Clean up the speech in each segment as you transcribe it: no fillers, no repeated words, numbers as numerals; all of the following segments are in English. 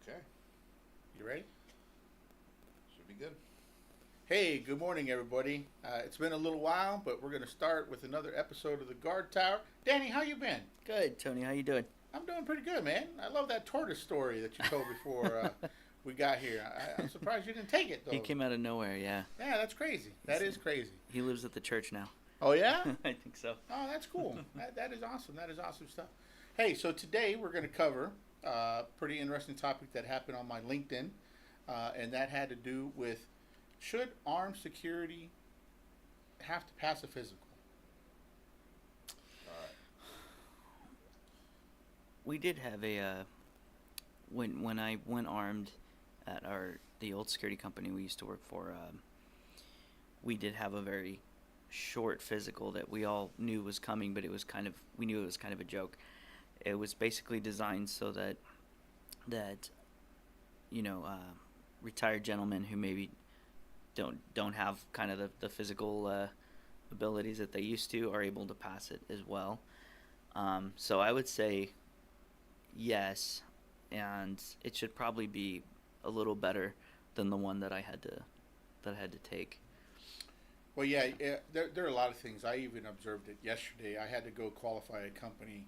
Okay. You ready? Should be good. Hey, good morning, everybody. It's been a little while, but we're going to start with another episode of the Guard Tower. Danny, how you been? Good, Tony. How you doing? I'm doing pretty good, man. I love that tortoise story that you told before we got here. I'm surprised you didn't take it, though. He came out of nowhere. Yeah. Yeah, that's crazy. That is crazy. He lives at the church now. Oh, yeah? I think so. Oh, that's cool. That is awesome. That is awesome stuff. Hey, so today we're going to cover a pretty interesting topic that happened on my LinkedIn, and that had to do with should armed security have to pass a physical? All right. We did have a when I went armed at the old security company we used to work for. We did have a very short physical that we all knew was coming, but we knew it was kind of a joke. It was basically designed so that retired gentlemen who maybe don't have kind of the physical abilities that they used to are able to pass it as well. So I would say yes, and it should probably be a little better than the one that I had to take. Well, yeah, there are a lot of things. I even observed it yesterday. I had to go qualify a company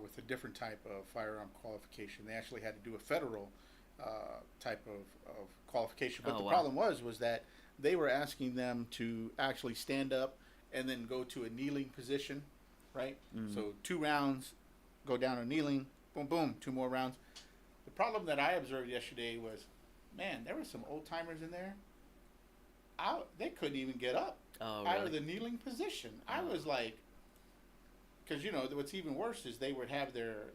with a different type of firearm qualification. They actually had to do a federal type of qualification. But Oh, the wow. problem was that they were asking them to actually stand up and then go to a kneeling position, right? Mm. So 2 rounds, go down to kneeling, boom, boom, 2 more rounds. The problem that I observed yesterday was, man, there were some old timers in there. They couldn't even get up Oh, out of really? the kneeling position. I Oh. was like, because what's even worse is they would have their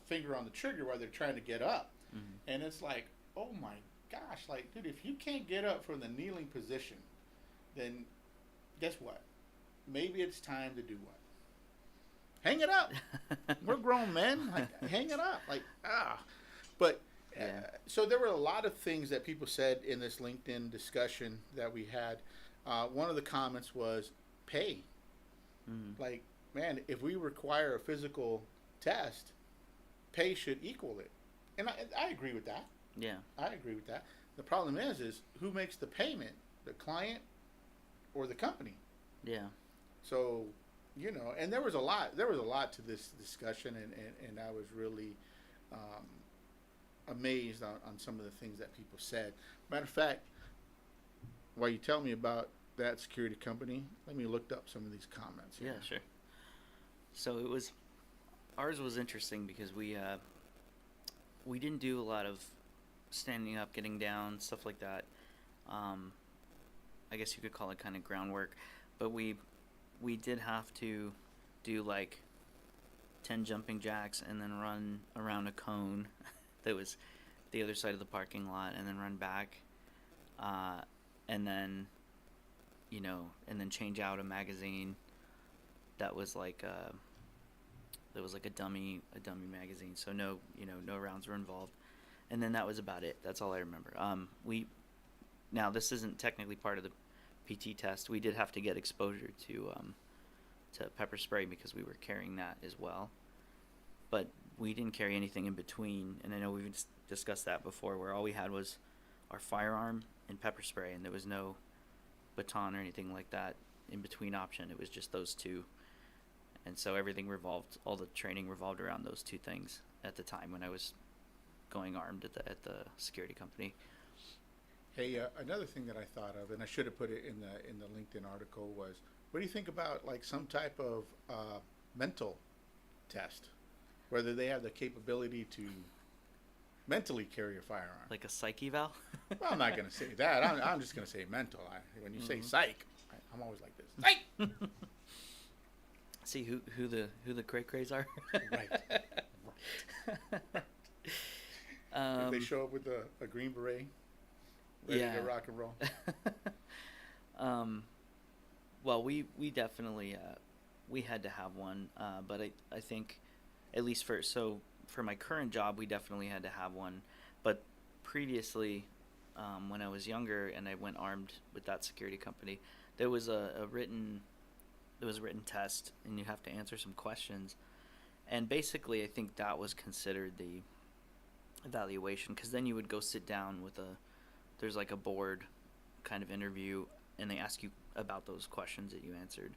finger on the trigger while they're trying to get up, Mhm. and it's like, oh my gosh, like, dude, if you can't get up from the kneeling position, then guess what? Maybe it's time to do what? Hang it up. We're grown men. Like, hang it up. Like, But Yeah. so there were a lot of things that people said in this LinkedIn discussion that we had. One of the comments was pay. Mhm. Like, man, if we require a physical test, pay should equal it. And I agree with that. Yeah. I agree with that. The problem is who makes the payment? The client or the company? Yeah. So, and there was a lot to this discussion, and I was really amazed on some of the things that people said. Matter of fact, while you tell me about that security company, let me look up some of these comments here. Yeah. Sure. So ours was interesting because we didn't do a lot of standing up, getting down, stuff like that. I guess you could call it kind of groundwork, but we did have to do like 10 jumping jacks and then run around a cone that was the other side of the parking lot and then run back, and then change out a magazine that was like a dummy magazine, so no rounds were involved, and then that was about it. That's all I remember. Now this isn't technically part of the PT test. We did have to get exposure to pepper spray because we were carrying that as well, but we didn't carry anything in between. And I know we've discussed that before, where all we had was our firearm and pepper spray, and there was no baton or anything like that in between option. It was just those two. And so all the training revolved around those two things at the time when I was going armed at the security company. Hey, another thing that I thought of, and I should have put it in the LinkedIn article, was what do you think about like some type of mental test, whether they have the capability to mentally carry a firearm? Like a psych eval? Well, I'm not going to say that. I'm just going to say mental. When you say Mhm. psych, I'm always like this. Psych. See who the cray crays are? Right. If they show up with a green beret, ready Yeah. to rock and roll. Well, we definitely we had to have one, but I think at least for my current job we definitely had to have one. But previously, when I was younger and I went armed with that security company, there was a written test, and you have to answer some questions. And basically, I think that was considered evaluation, because then you would go sit down with there's like a board kind of interview, and they ask you about those questions that you answered.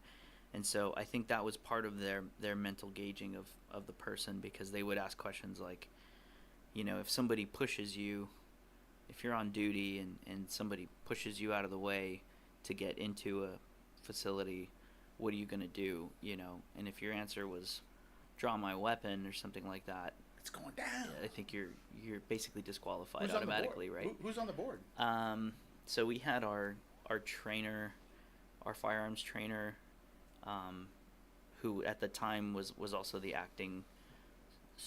And so I think that was part of their mental gauging of the person, because they would ask questions like, if somebody pushes you, if you're on duty and somebody pushes you out of the way to get into a facility, what are you going to do? And if your answer was draw my weapon or something like that, It's going down. I think you're basically disqualified Who's automatically, right? Who's on the board? So we had our trainer, our firearms trainer, who at the time was also the acting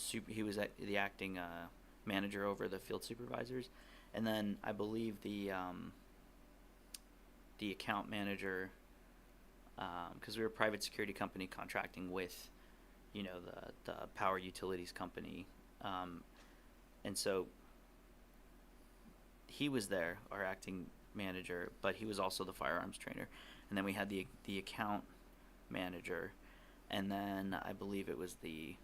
the acting manager over the field supervisors, and then I believe the account manager, because we were a private security company contracting with the power utilities company, and so he was there, our acting manager, but he was also the firearms trainer. And then we had the account manager, and then I believe it was the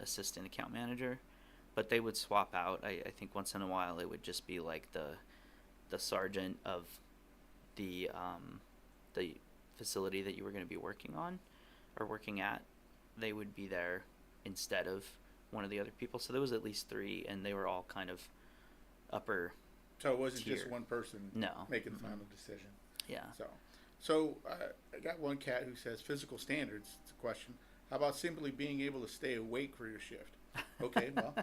assistant account manager, but they would swap out. I think once in a while it would just be like the sergeant of the facility that you were going to be working on or working at. They would be there instead of one of the other people. So there was at least 3, and they were all kind of upper So it wasn't tier. just one person No. making the final decision. Yeah. So I got one cat who says physical standards. It's a question. How about simply being able to stay awake for your shift? Okay, well,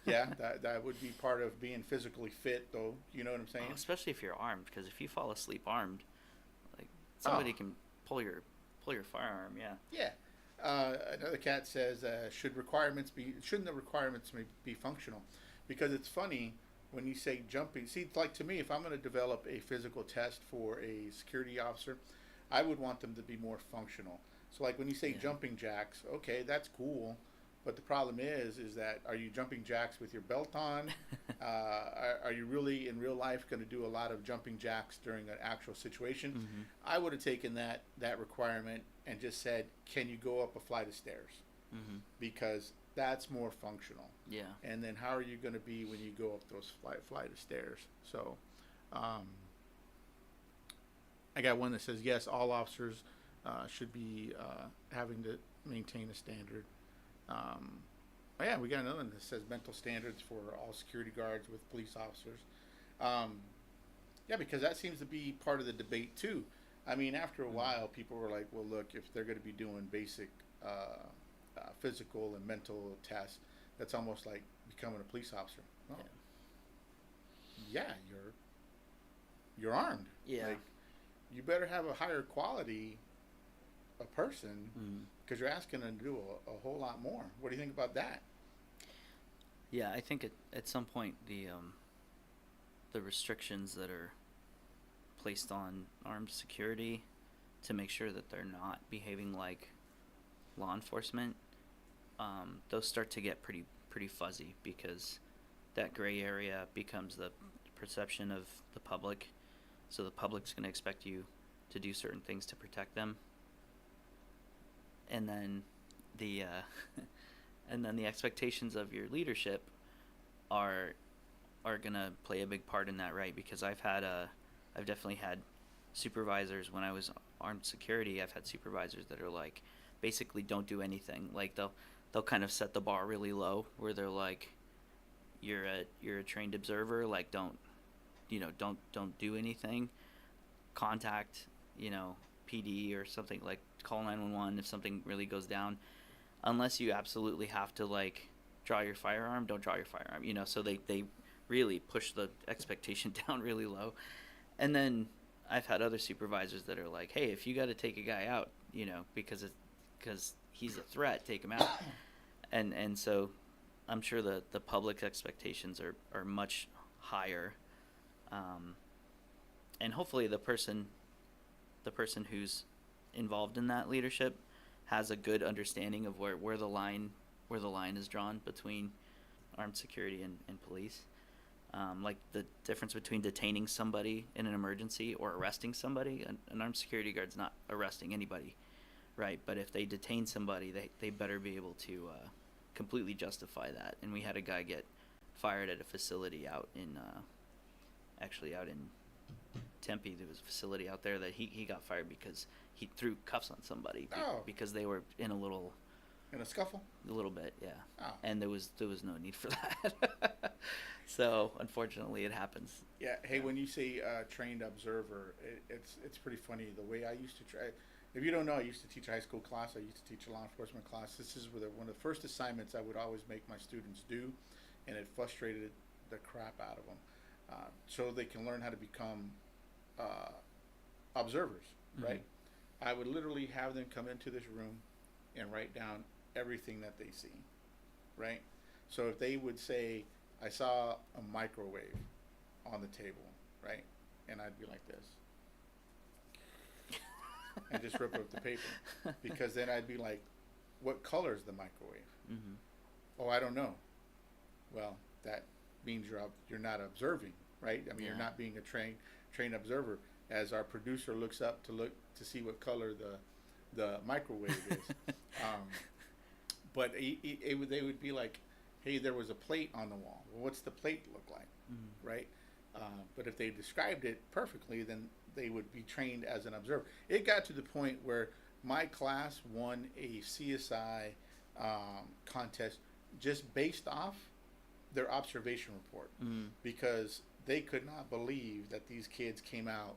yeah, that would be part of being physically fit, though. You know what I'm saying? Oh, especially if you're armed, because if you fall asleep armed, like somebody can pull your firearm. Yeah. Yeah. Another cat says, shouldn't the requirements be functional? Because it's funny when you say jumping. See, it's like, to me, if I'm going to develop a physical test for a security officer, I would want them to be more functional. So like when you say jumping jacks, okay, that's cool. But the problem is that, are you jumping jacks with your belt on? Are you really in real life going to do a lot of jumping jacks during an actual situation? Mm-hmm. I would have taken that requirement and just said, can you go up a flight of stairs? Mm-hmm. Because that's more functional. Yeah. And then how are you going to be when you go up those flight of stairs? So I got one that says, yes, all officers should be having to maintain a standard. Oh yeah, we got another one that says mental standards for all security guards with police officers. Yeah, because that seems to be part of the debate too. I mean, after a while, people were like, well, look, if they're going to be doing basic physical and mental tests, that's almost like becoming a police officer. Oh. Yeah, you're armed. Yeah. Like, you better have a higher quality a person, because you're asking them to do a whole lot more. What do you think about that? Yeah, I think at some point the restrictions that are placed on armed security to make sure that they're not behaving like law enforcement, those start to get pretty fuzzy, because that gray area becomes the perception of the public. So the public's going to expect you to do certain things to protect them. And then the expectations of your leadership are gonna play a big part in that, right? Because I've definitely had supervisors when I was armed security. I've had supervisors that are like, basically don't do anything. Like they'll kind of set the bar really low, where they're like, you're a trained observer. Like don't do anything. Contact PD or something, like call 911 if something really goes down, unless you absolutely have to like draw your firearm, don't draw your firearm, so they really push the expectation down really low. And then I've had other supervisors that are like, hey, if you got to take a guy out, because he's a threat, take him out. and so I'm sure the public expectations are much higher, and hopefully the person who's involved in that leadership has a good understanding of where the line is drawn between armed security and police. Like the difference between detaining somebody in an emergency or arresting somebody. An armed security guard's not arresting anybody, right? But if they detain somebody, they better be able to completely justify that. And we had a guy get fired at a facility out in actually out in Tempe. There was a facility out there that he got fired because he threw cuffs on somebody because they were in a little scuffle. A little bit, yeah. Oh. And there was no need for that. So unfortunately, it happens. Yeah. Hey, when you say trained observer, it's pretty funny. The way I used to try. If you don't know, I used to teach a high school class. I used to teach a law enforcement class. This is one of the first assignments I would always make my students do, and it frustrated the crap out of them. So they can learn how to become observers, right? I would literally have them come into this room and write down everything that they see, right? So if they would say, I saw a microwave on the table, right? And I'd be like this. And just rip up the paper. Because then I'd be like, what color is the microwave? Oh, I don't know. Well, that means you're not observing, right? I mean, you're not being a trained observer. As our producer looks up to see what color the microwave is. But they would be like, hey, there was a plate on the wall. Well, what's the plate look like, right? But if they described it perfectly, then they would be trained as an observer. It got to the point where my class won a CSI contest just based off their observation report because they could not believe that these kids came out.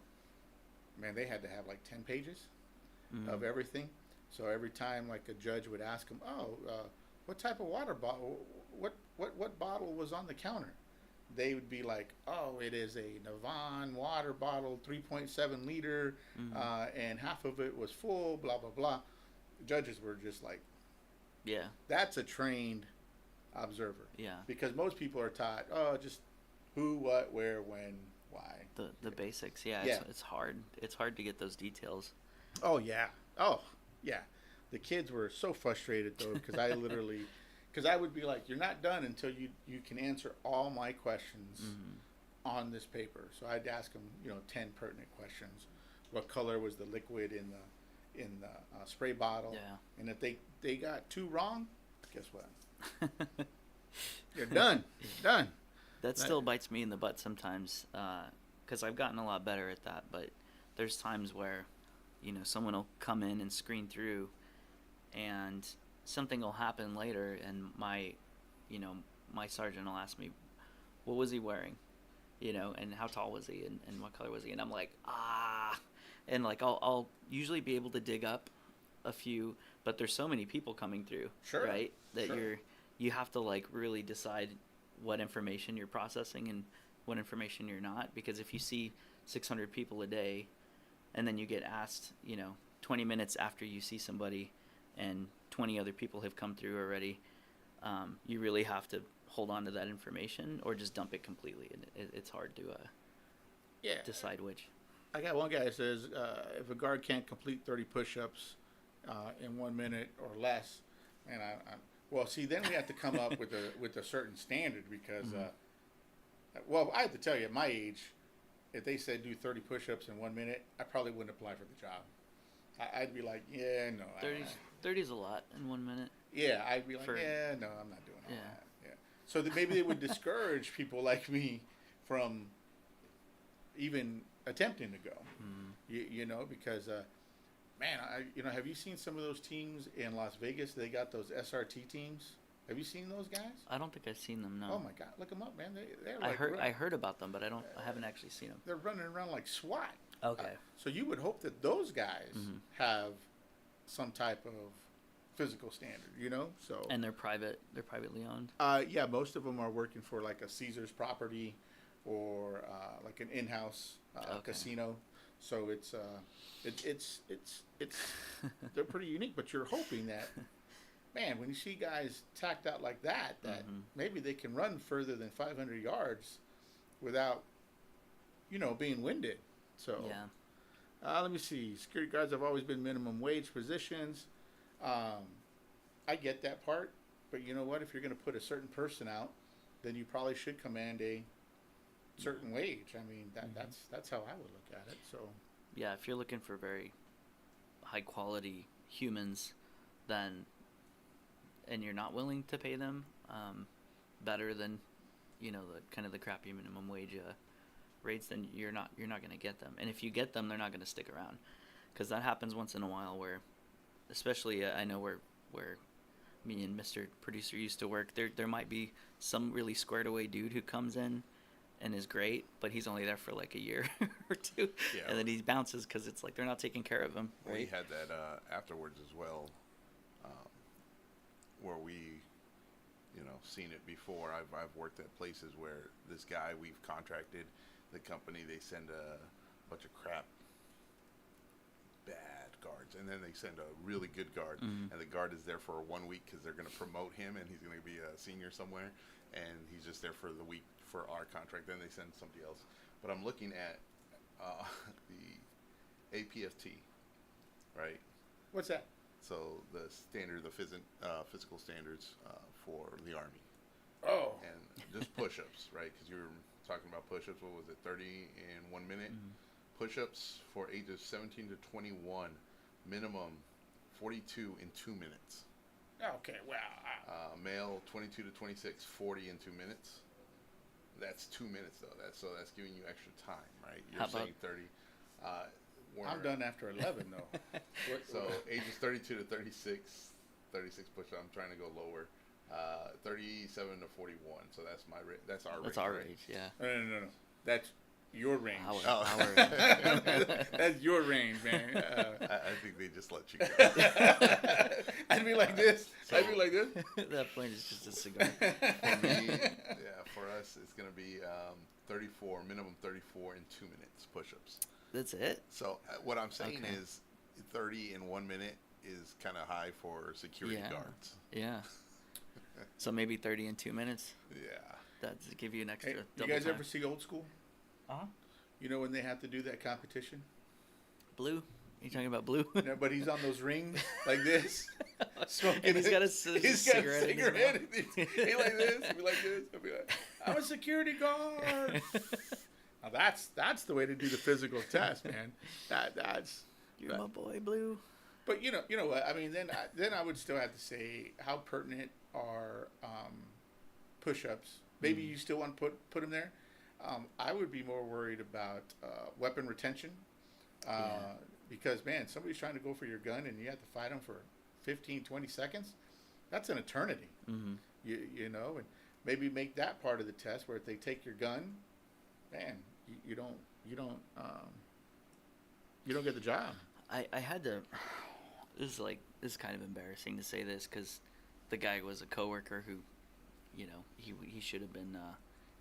Man, they had to have like 10 pages of everything. So every time like a judge would ask them, what type of water bottle, what bottle was on the counter? They would be like, oh, it is a Navan water bottle, 3.7 liter, and half of it was full, blah, blah, blah. Judges were just like, yeah, that's a trained observer. Yeah. Because most people are taught, just who, what, where, when, why. The basics, yeah. It's hard. It's hard to get those details. Oh, yeah. Oh, yeah. The kids were so frustrated, though, because I would be like, you're not done until you can answer all my questions on this paper. So I'd ask them, 10 pertinent questions. What color was the liquid in the spray bottle? Yeah. And if they got 2 wrong, guess what? You're done. Done. That still bites me in the butt sometimes, because I've gotten a lot better at that. But there's times where, someone will come in and screen through, and something will happen later, and my sergeant will ask me, what was he wearing, and how tall was he, and what color was he, and I'm like, and like I'll usually be able to dig up a few, but there's so many people coming through, right, that you have to like really decide what information you're processing and what information you're not, because if you see 600 people a day, and then you get asked, 20 minutes after you see somebody, and 20 other people have come through already, you really have to hold on to that information or just dump it completely. And it's hard to decide which. I got one guy that says if a guard can't complete 30 push-ups in 1 minute or less, and well, see, then we have to come up with a certain standard because, well, I have to tell you, at my age, if they said do 30 push-ups in 1 minute, I probably wouldn't apply for the job. I'd be like, yeah, no. 30's a lot in 1 minute. Yeah, I'd be like, yeah, no, I'm not doing all that. Yeah. So that maybe they would discourage people like me from even attempting to go. Because, man, have you seen some of those teams in Las Vegas? They got those SRT teams. Have you seen those guys? I don't think I've seen them. No. Oh my God, look them up, man. They're like I heard about them, but I haven't actually seen them. They're running around like SWAT. Okay. So you would hope that those guys have some type of physical standard, So. And they're private. They're privately owned. Yeah, most of them are working for like a Caesar's property, or like an in-house casino. So it's they're pretty unique. But you're hoping that, man, when you see guys tacked out like that maybe they can run further than 500 yards without, being winded. So, let me see. Security guards have always been minimum wage positions. I get that part, but you know what? If you're going to put a certain person out, then you probably should command a certain wage. I mean, that's how I would look at it. So, yeah, if you're looking for very high quality humans, then and you're not willing to pay them better than you know, the kind of the crappy minimum wage rates, then you're not going to get them. And if you get them, they're not going to stick around, because that happens once in a while. Where, especially I know where me and Mr. Producer used to work. There might be some really squared away dude who comes in and is great, but he's only there for like a year or two, and then he bounces because it's like they're not taking care of him. Right? We had that afterwards as well, where we, you know, seen it before. I've worked at places where this guy, we've contracted the company, they send a bunch of crap, bad guards, and then they send a really good guard, and the guard is there for 1 week because they're going to promote him, and he's going to be a senior somewhere, and he's just there for the week for our contract. Then they send somebody else. But I'm looking at the APFT, right? What's that? So the standard, the physical standards for the Army. Oh. And just push-ups, right? Because you were talking about push-ups. What was it, 30 in 1 minute? Push-ups for ages 17 to 21, minimum 42 in 2 minutes. Okay, wow. Male 22 to 26, 40 in 2 minutes. That's 2 minutes though. That's giving you extra time, right? You're saying 30. I'm done after 11 though. So ages 32 to 36 push-ups. I'm trying to go lower. 37 to 41. So that's my range. That's our range. That's our right? range, yeah. No. That's your range. Our That's your range, man. I think they just let you go. I'd be like this. So, I'd be like this. That point is just a cigar. For us, it's going to be 34, minimum 34 in 2 minutes push-ups. That's it? So what I'm saying is 30 in 1 minute is kind of high for security guards. Yeah. So maybe 30 in 2 minutes? Yeah. That's to give you an extra Hey, double you guys time. ever see Old School? Uh-huh. You know when they have to do that competition? Blue? You talking about Blue? No, but he's on those rings like this, smoking. And he's got a cigarette in his mouth. He like this. He like this. He'll be like, I'm a security guard. Now that's the way to do the physical test, man. That's. You're my boy, Blue. But you know what? I mean, then I would still have to say how pertinent are push-ups. Maybe you still want to put them there. I would be more worried about weapon retention. Because, man, somebody's trying to go for your gun and you have to fight them for 15, 20 seconds. That's an eternity. You know, and maybe make that part of the test where if they take your gun, man, you don't get the job. I had to. This is kind of embarrassing to say this because the guy was a coworker who, you know, he should have been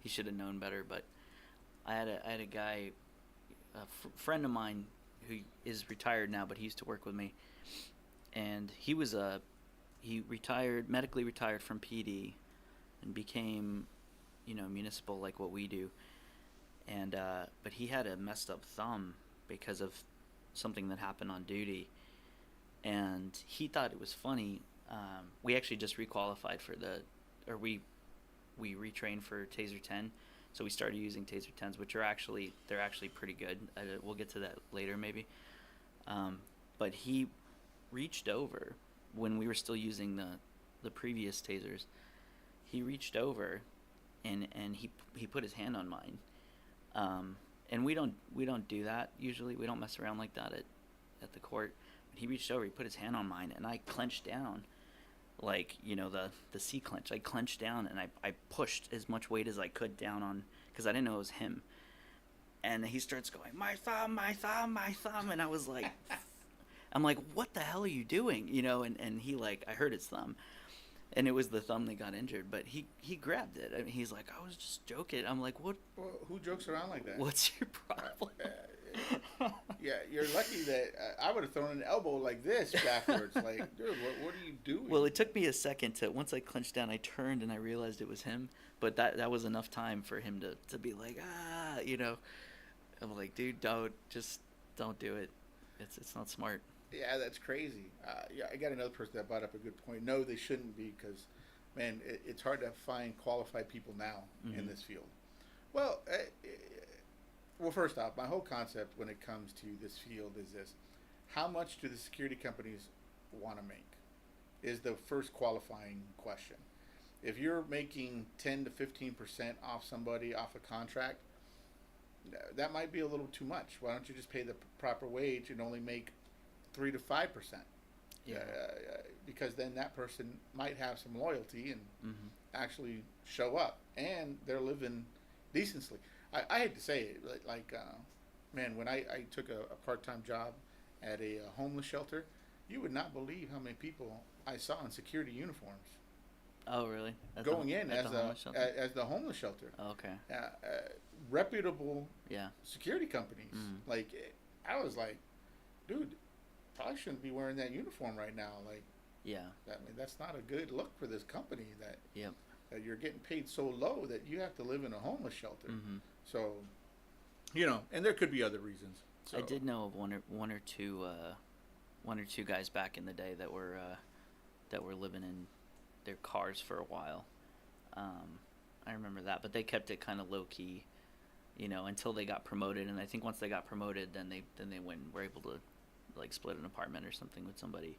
he should have known better. But I had a guy, friend of mine who is retired now, but he used to work with me, and he medically retired from PD, and became, you know, municipal like what we do, and but he had a messed up thumb because of something that happened on duty, and he thought it was funny. We actually just requalified we retrained for Taser 10, so we started using Taser 10s, which they're actually pretty good. We'll get to that later maybe. But he reached over when we were still using the previous tasers. He reached over and he put his hand on mine. And we don't do that usually. We don't mess around like that at the court. But he reached over, he put his hand on mine, and I clenched down, like, you know, the C clench. I clenched down and I pushed as much weight as I could down on, because I didn't know it was him. And he starts going, my thumb, my thumb, my thumb, and I was like, I'm like, what the hell are you doing? You know, and he, like, I heard his thumb. And it was the thumb that got injured, but he grabbed it. I mean, he's like, I was just joking. I'm like, what? Well, who jokes around like that? What's your problem? Yeah, you're lucky that I would have thrown an elbow like this backwards. Like, dude, what are you doing? Well, it took me a second to, once I clenched down, I turned and I realized it was him. But that was enough time for him to be like, you know. I'm like, dude, don't do it. It's not smart. Yeah, that's crazy. Yeah, I got another person that brought up a good point. No, they shouldn't be, because, man, it's hard to find qualified people now in this field. Well, first off, my whole concept when it comes to this field is this: how much do the security companies want to make? Is the first qualifying question. if you're making 10 to 15% off somebody off a contract, that might be a little too much. Why don't you just pay the proper wage and only make 3 to 5%? Yeah. Because then that person might have some loyalty and Mm-hmm. actually show up, and they're living decently. I hate to say it, man, when I took a part-time job at a homeless shelter, you would not believe how many people I saw in security uniforms Oh, really? going in at as the homeless shelter? as the homeless shelter. Oh, okay. Reputable Yeah. security companies. Mm. Like, I was like, dude, probably shouldn't be wearing that uniform right now. Like, Yeah. that's not a good look for this company that Yep. that you're getting paid so low that you have to live in a homeless shelter. Mm-hmm. So, and there could be other reasons. So, I did know of one or two guys back in the day that were living in their cars for a while. I remember that, but they kept it kind of low key, until they got promoted. And I think once they got promoted, then they went and were able to like split an apartment or something with somebody.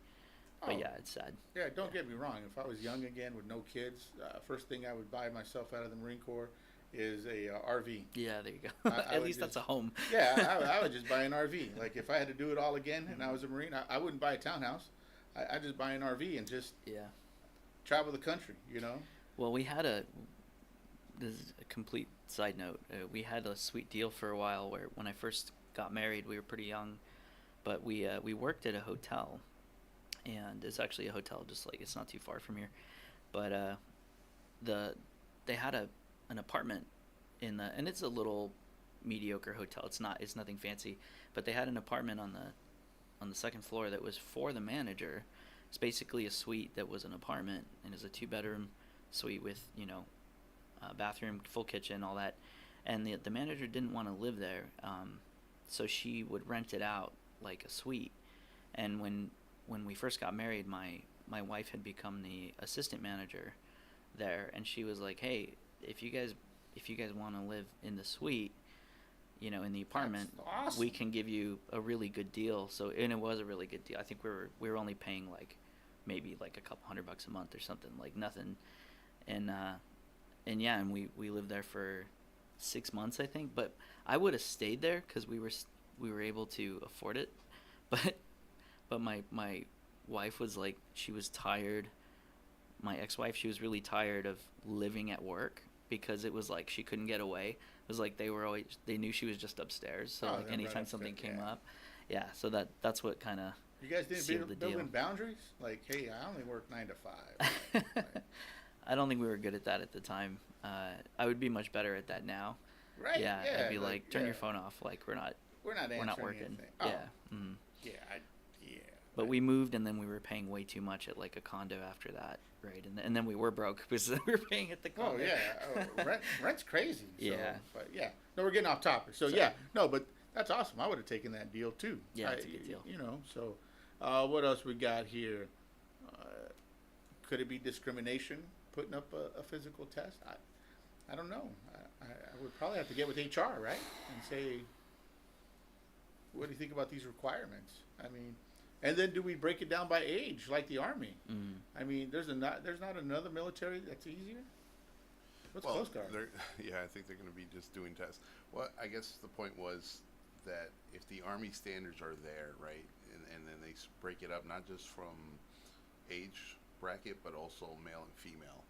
But Oh. yeah, it's sad. Yeah, don't get me wrong. If I was young again with no kids, first thing I would buy myself out of the Marine Corps is a RV. Yeah, there you go. I At would least that's a just- home. Yeah, I would just buy an RV. Like, if I had to do it all again and I was a Marine, I wouldn't buy a townhouse. I'd just buy an RV and just Yeah. travel the country, Well, this is a complete side note. We had a sweet deal for a while where when I first got married, we were pretty young, but we worked at a hotel, and it's actually a hotel, just like it's not too far from here. But they had an apartment and it's a little mediocre hotel. It's nothing fancy, but they had an apartment on the second floor that was for the manager. It's basically a suite that was an apartment, and it's a 2-bedroom suite with bathroom, full kitchen, all that. And the manager didn't want to live there, so she would rent it out like a suite. And when we first got married, my wife had become the assistant manager there, and she was like, "Hey, if you guys want to live in the suite, in the apartment, That's awesome. we can give you a really good deal." So, and it was a really good deal. I think we were only paying like maybe like a couple $100 a month or something, like nothing. And yeah, and we lived there for 6 months, I think. But I would have stayed there because we were able to afford it. But my wife was like, she was tired. My ex-wife, she was really tired of living at work because it was like she couldn't get away. It was like they knew she was just upstairs. So Oh, like they're anytime right something upstairs, came yeah. up, yeah. So that's what kind of You guys sealed didn't the build deal. in boundaries? Like, hey, I only work 9 to 5. Like, I don't think we were good at that at the time. I would be much better at that now. right? Yeah, I'd be like, turn yeah. your phone off. Like we're not We're not working. anything. Yeah. Oh, Mm. yeah. But we moved, and then we were paying way too much at like a condo after that, right? And then we were broke because we were paying at the Oh condo. yeah, rent's crazy. So, Yeah. But yeah, no, we're getting off topic. So Sorry. yeah, no, but that's awesome. I would have taken that deal too. Yeah, it's a good deal. So what else we got here? Could it be discrimination putting up a physical test? I don't know. I would probably have to get with HR, right, and say, what do you think about these requirements? I mean, and then do we break it down by age like the Army? Mm. I mean, there's not another military that's easier. What's Well, Coast Guard? yeah, I think they're going to be just doing tests. Well, I guess the point was that if the Army standards are there, right, and then they break it up not just from age bracket, but also male and female,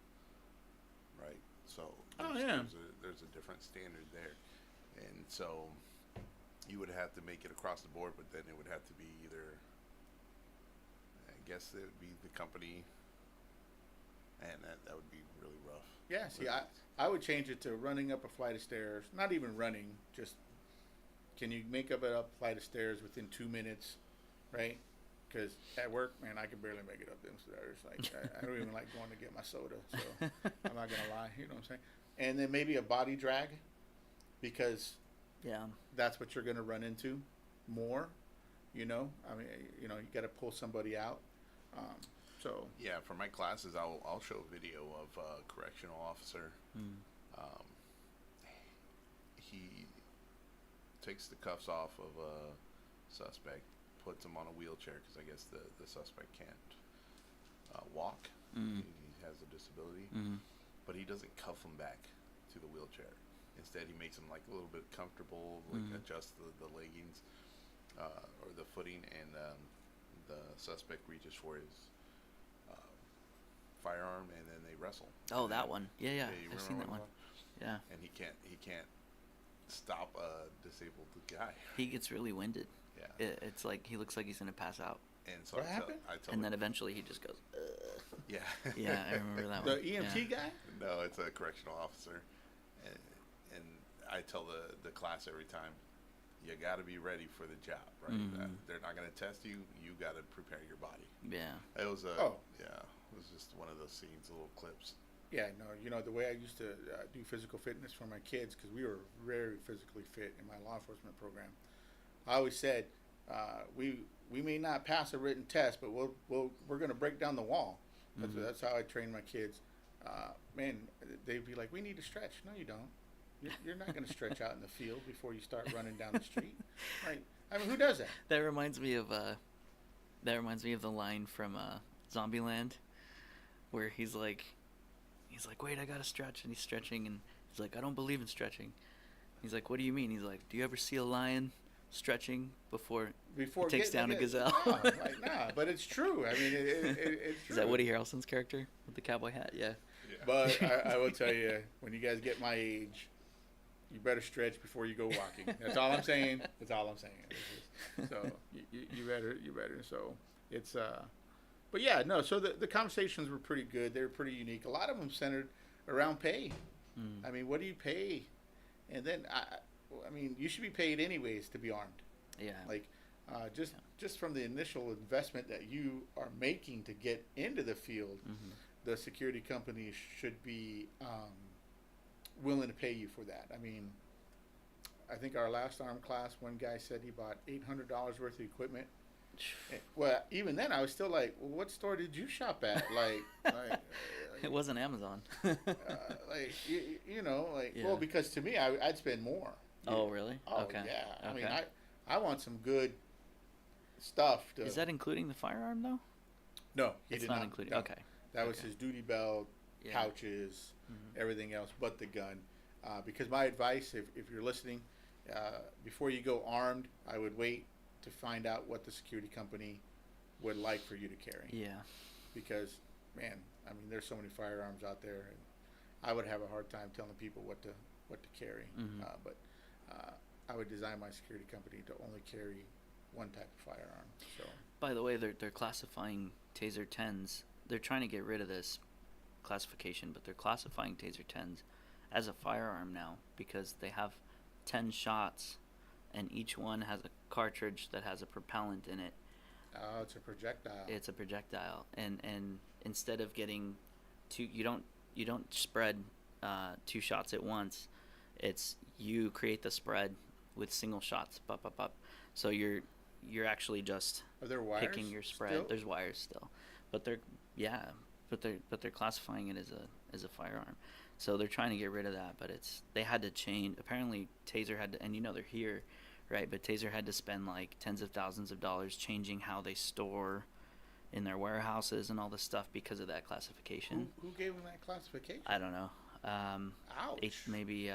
right? So Oh, yeah. there's a different standard there, and so you would have to make it across the board, but then it would have to be either, I guess it would be the company, and that would be really rough. Yeah, see, I would change it to running up a flight of stairs. Not even running, just can you make up a flight of stairs within 2 minutes, right? Because at work, man, I can barely make it up them stairs. Like I don't even like going to get my soda, so I'm not gonna lie. You know what I'm saying? And then maybe a body drag, because Yeah. that's what you're gonna run into more. I mean, you got to pull somebody out. So Yeah, for my classes, I'll show a video of a correctional officer. Mm. He takes the cuffs off of a suspect, puts him on a wheelchair because I guess the suspect can't walk. Mm. He has a disability, Mhm. but he doesn't cuff them back to the wheelchair. Instead, he makes them like a little bit comfortable, like adjust the leggings or the footing, and the suspect reaches for his firearm, and then they wrestle. Oh, And that then- one. Yeah, yeah. you I've remember seen that what one. I'm talking Yeah. about? And he can't stop a disabled guy. He gets really winded. Yeah. It's like he looks like he's gonna pass out, And so What I happened? tell and the- then eventually he just goes. Ugh. yeah. Yeah, I remember that The one. EMT Yeah. guy? No, it's a correctional officer, and I tell the class every time, you got to be ready for the job, right? Mhm. They're not going to test you. You got to prepare your body. Yeah. It was Oh. it was just one of those scenes, little clips. Yeah, no, you know, the way I used to do physical fitness for my kids, because we were very physically fit in my law enforcement program, I always said, we may not pass a written test, but we're going to break down the wall. That's how I train my kids. Man, they'd be like, we need to stretch. No, you don't. You're not going to stretch out in the field before you start running down the street. Right? I mean, who does that? That reminds me of the line from Zombieland, where he's like, wait, I gotta stretch, and he's stretching, and he's like, I don't believe in stretching. He's like, what do you mean? He's like, do you ever see a lion stretching before it takes down a gazelle? No, like, nah, but it's true. I mean, it's true. Is that Woody Harrelson's character with the cowboy hat? Yeah. Yeah. But I will tell you, when you guys get my age, you better stretch before you go walking. That's all I'm saying. That's all I'm saying. So you better. So it's but yeah, no. So the conversations were pretty good. They were pretty unique. A lot of them centered around pay. I mean, what do you pay? And then I mean, you should be paid anyways to be armed. Yeah. Like just from the initial investment that you are making to get into the field, the security companies should be willing to pay you for that. I mean, I think our last arm class, one guy said he bought $800 worth of equipment. Well, even then, I was still like, well, what store did you shop at? It wasn't Amazon. Like you know, like Yeah. well, because to me, I'd spend more. Oh, really? Oh Okay. yeah. I mean, Okay. I want some good stuff. Is that including the firearm though? no? He It's did not included. no. Okay. That was Okay. his duty belt, Yeah. pouches, Mhm. everything else but the gun. Because my advice, if you're listening, before you go armed, I would wait to find out what the security company would like for you to carry. Yeah. Because, man, I mean, there's so many firearms out there, and I would have a hard time telling people what to carry. Mhm. But I would design my security company to only carry one type of firearm. So By the way, they're classifying Taser 10s. They're trying to get rid of this classification, but they're classifying Taser 10s as a firearm now because they have 10 shots, and each one has a cartridge that has a propellant in it. it's a projectile. It's a projectile, and instead of getting two, you don't spread 2 shots at once. It's you create the spread with single shots, up. So you're actually just Are there wires picking your spread. still? There's wires still, but they're classifying it as a firearm. So they're trying to get rid of that, but they had to change. Apparently, Taser had to, and they're here, right? But Taser had to spend like tens of thousands of dollars changing how they store in their warehouses and all this stuff because of that classification. Who gave them that classification? I don't know. Ouch. Maybe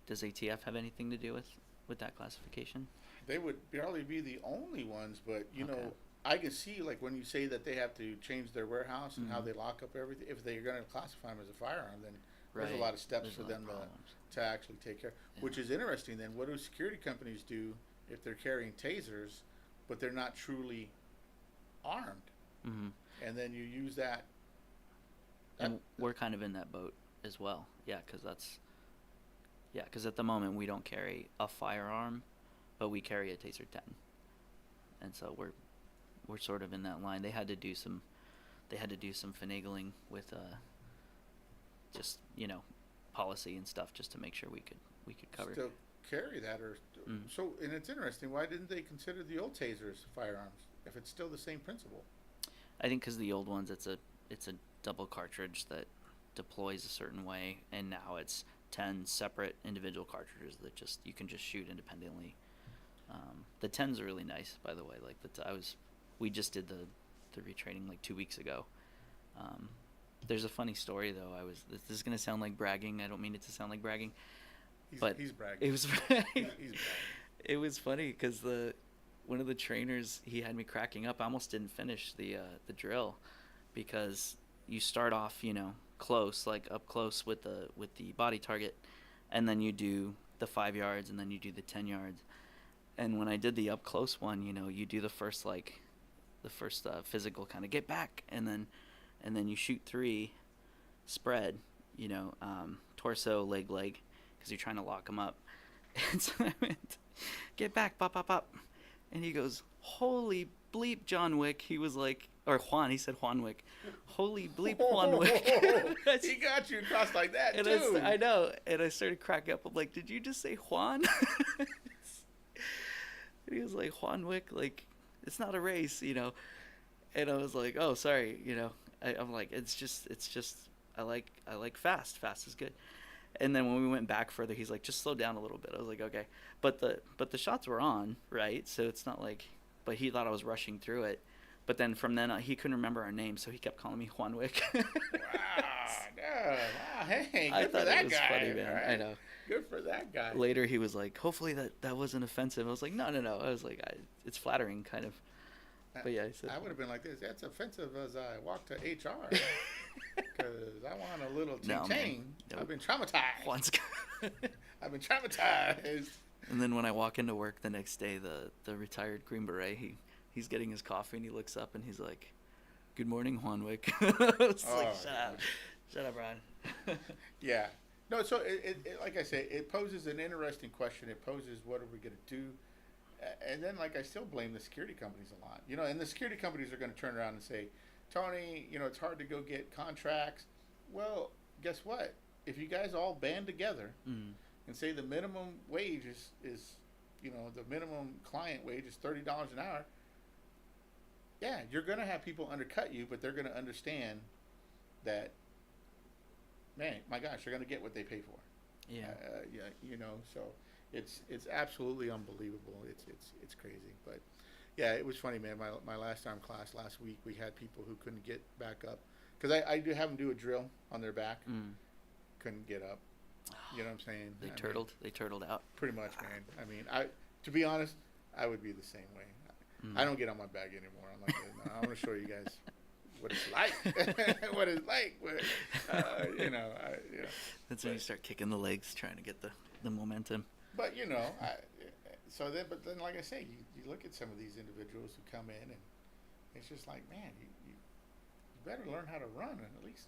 does ATF have anything to do with that classification? They would probably be the only ones, but you Okay. know, I can see like when you say that they have to change their warehouse and how Mhm. they lock up everything. If they're going to classify them as a firearm, then there's a Right. lot of steps There's for a lot of them problems. to actually take care. Yeah. Which is interesting. Then, what do security companies do if they're carrying tasers, but they're not truly armed? Mm-hmm. And then you use that. And we're kind of in that boat as well. Yeah, because at the moment we don't carry a firearm, but we carry a Taser 10, and so we're sort of in that line. They had to do some finagling with just policy and stuff just to make sure we could cover. Still carry that, or Mm. so. And it's interesting. Why didn't they consider the old tasers firearms if it's still the same principle? I think because the old ones, it's a double cartridge that deploys a certain way, and now it's 10 separate individual cartridges that you can just shoot independently. The 10s are really nice, by the way. Like we just did the retraining like 2 weeks ago, There's a funny story though. This is gonna sound like bragging. I don't mean it to sound like bragging, but He's bragging. it was He's bragging. it was funny because one of the trainers, he had me cracking up. I almost didn't finish the drill because you start off, close, like up close with the body target, and then you do the 5 yards, and then you do the 10 yards. And when I did the up close one, you do the first physical kind of get back, and then you shoot 3 spread, torso, leg, because you're trying to lock them up. And so I went, get back, pop, pop, pop. And he goes, holy bleep, John Wick. He was like, or Juan, he said Juan Wick. Holy bleep, Juan Wick. He got you across like that, and too. I know. And I started cracking up. I'm like, did you just say Juan? And he was like, Juan Wick, like, it's not a race, And I was like, oh, sorry, I'm like, it's just, I like fast. Fast is good. And then when we went back further, he's like, just slow down a little bit. I was like, okay. But the shots were on, right? So it's not like, but he thought I was rushing through it. But then from then on, he couldn't remember our name, so he kept calling me Juan Wick. Wow, hey, good for that guy. Funny, man. Right? I know. Good for that guy. Later, he was like, hopefully that wasn't offensive. I was like, no. I was like, it's flattering, kind of. But yeah, he said, I would have been like this. That's offensive as I walk to HR. Because I want a little ting-tang. No. I've been traumatized. Juan's I've been traumatized. And then when I walk into work the next day, the retired Green Beret, he's getting his coffee, and he looks up, and he's like, good morning, Juan Wick. I was like, shut up, Ron. Yeah. No, so it like I say, it poses an interesting question. It poses, what are we going to do? And then, like, I still blame the security companies a lot. And the security companies are going to turn around and say, Tony, it's hard to go get contracts. Well, guess what? If you guys all band together and say the minimum wage is the minimum client wage is $30 an hour, yeah, you're going to have people undercut you, but they're going to understand that, man, my gosh, they're going to get what they pay for. Yeah. So it's absolutely unbelievable. It's crazy, but yeah, it was funny, man. My last time class last week, we had people who couldn't get back up because I do have them do a drill on their back. Couldn't get up. You know what I'm saying? They turtled out. Pretty much, man. I mean, to be honest, I would be the same way. I don't get on my back anymore. I'm like, no, I want to show you guys what it's like. What it's like. That's when you start kicking the legs, trying to get the momentum. But but then, like I say, you look at some of these individuals who come in, and it's just like, man, you better learn how to run at least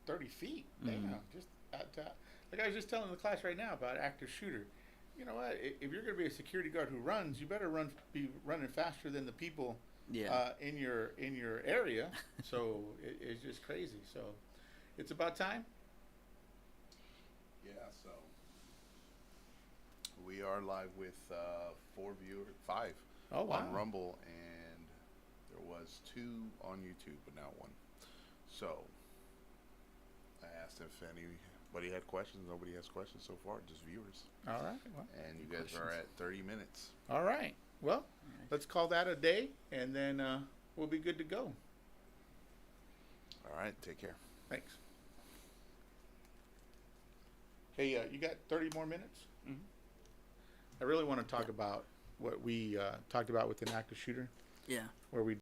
30 feet. Just like I was just telling the class right now about active shooter. You know what? If you're going to be a security guard who runs, you better be running faster than the people in your area. So it's just crazy. So it's about time. Yeah. So we are live with 5 Oh, wow. on Rumble, and there was 2 on YouTube, but now 1. So I asked if anybody had questions. Nobody has questions so far, just viewers. All right. Well, And you guys are at 30 minutes. all right. Well, let's call that a day, and then we'll be good to go. All right. Take care. Thanks. Hey, you got 30 more minutes? Mhm. I really want to talk about what we talked about with an active shooter, Yeah. where we